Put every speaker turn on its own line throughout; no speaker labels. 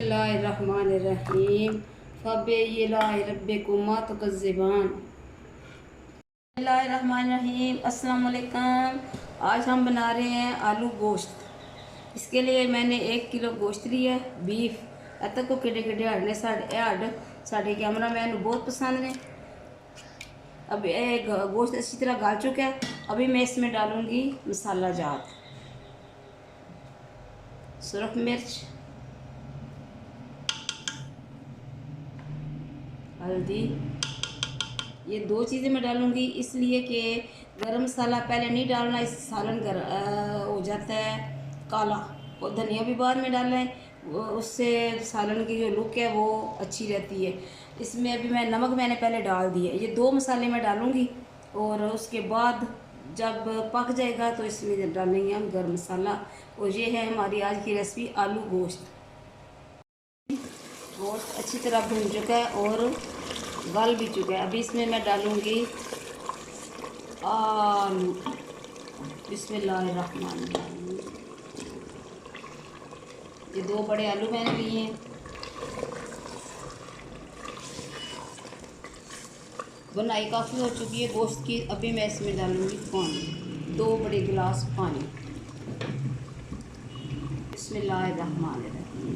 बिस्मिल्लाहिर्रहमानिर्रहीम फ़बिय्यिलाहिरब्बिकुमा तुकज़्ज़िबान। बिस्मिल्लाहिर्रहमानिर्रहीम। अस्सलाम वालेकुम। आज हम बना रहे हैं आलू गोश्त। इसके लिए मैंने 1 किलो गोश्त लिया है, बीफ। अतक को किडे किडे हड्ड ने साढ़े कैमरा मैन बहुत पसंद ने। अब गोश्त अच्छी तरह गाल चुका है। अभी मैं इसमें डालूंगी मसाला जात, सुरख मिर्च, हल्दी। ये 2 चीज़ें मैं डालूंगी इसलिए कि गरम मसाला पहले नहीं डालना, इस सालन हो जाता है काला। और धनिया भी बाद में डालना है, उससे सालन की जो लुक है वो अच्छी रहती है। इसमें अभी मैंने पहले डाल दिया। ये 2 मसाले मैं डालूंगी और उसके बाद जब पक जाएगा तो इसमें डालेंगे हम गरम मसाला। और ये है हमारी आज की रेसिपी आलू गोश्त। गोश्त अच्छी तरह भून चुका है और गल भी चुका है। अभी इसमें मैं डालूंगी आलू। बिस्मिल्लाहिर्रहमानिर्रहीम। ये 2 बड़े आलू मैंने लिए हैं। बनाई काफ़ी हो चुकी है गोश्त की। अभी मैं इसमें डालूंगी पानी, 2 बड़े गिलास पानी। बिस्मिल्लाहिर्रहमानिर्रहीम।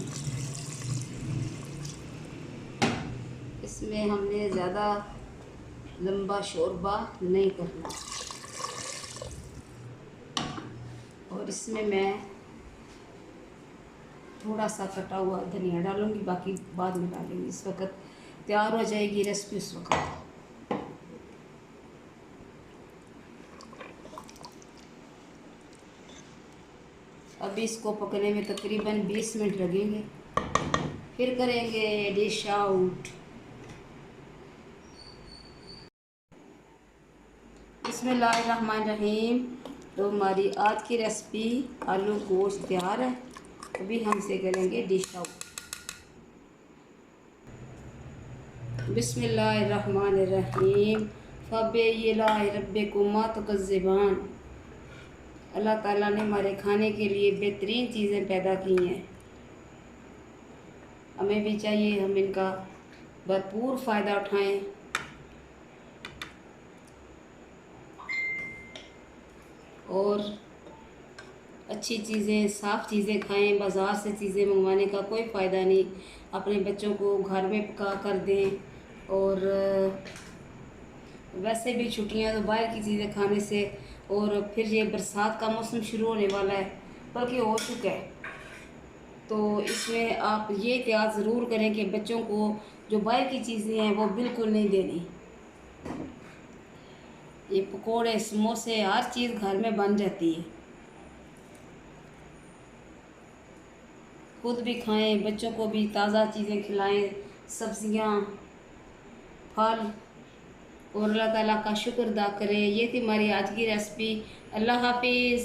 इसमें हमने ज़्यादा लंबा शोरबा नहीं करना। और इसमें मैं थोड़ा सा कटा हुआ धनिया डालूंगी, बाकी बाद में डालेंगे। इस वक्त तैयार हो जाएगी रेसिपी उस वक्त। अभी इसको पकने में तकरीबन 20 मिनट लगेंगे, फिर करेंगे डिश आउट। बिस्मिल्लाहिर्रहमानिर्रहीम। तो हमारी आज की रेसिपी आलू गोश्त तैयार है। अभी हम इसे करेंगे डिश आउट। बिस्मिल्लाहिर्रहमानिर्रहीम फ़बिय्यिलाहिरब्बिकुमा तुकज़्ज़िबान। अल्लाह ताला ने हमारे खाने के लिए बेहतरीन चीज़ें पैदा की हैं। हमें भी चाहिए हम इनका भरपूर फ़ायदा उठाएं। और अच्छी चीज़ें, साफ़ चीज़ें खाएं। बाज़ार से चीज़ें मंगवाने का कोई फ़ायदा नहीं। अपने बच्चों को घर में पका कर दें। और वैसे भी छुट्टियां तो बाहर की चीज़ें खाने से। और फिर ये बरसात का मौसम शुरू होने वाला है, बल्कि हो चुका है। तो इसमें आप ये एहतियात ज़रूर करें कि बच्चों को जो बाहर की चीज़ें हैं वो बिल्कुल नहीं देनी। ये पकोड़े, समोसे, हर चीज़ घर में बन जाती है। खुद भी खाएं, बच्चों को भी ताज़ा चीज़ें खिलाएं, सब्जियां, फल। और अल्लाह ताला का शुक्र अदा करें। ये थी हमारी आज की रेसिपी। अल्लाह हाफिज़।